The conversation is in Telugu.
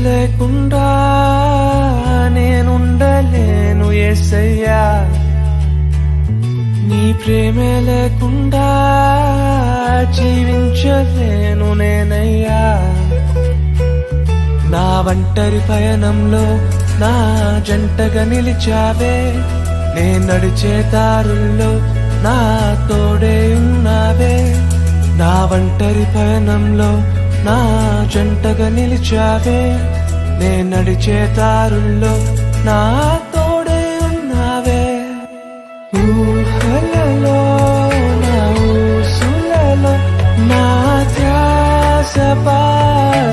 లేకుండా నేనుండలేను యేసయ్యా, నీ ప్రేమే లేకుండా జీవించలేను నేనయ్యా. నా ఒంటరి పయనంలో నా జంటగా నిలిచావే, నే నడిచే దారుల్లో నా తోడే ఉన్నావే. నా ఒంటరి పయనంలో నా జంటగా నిలిచావే, నే నడిచే దారుల్లో నా తోడే ఉన్నావే. ఊహలలో నా ఊసులలో నా ధ్యాస బాసవైన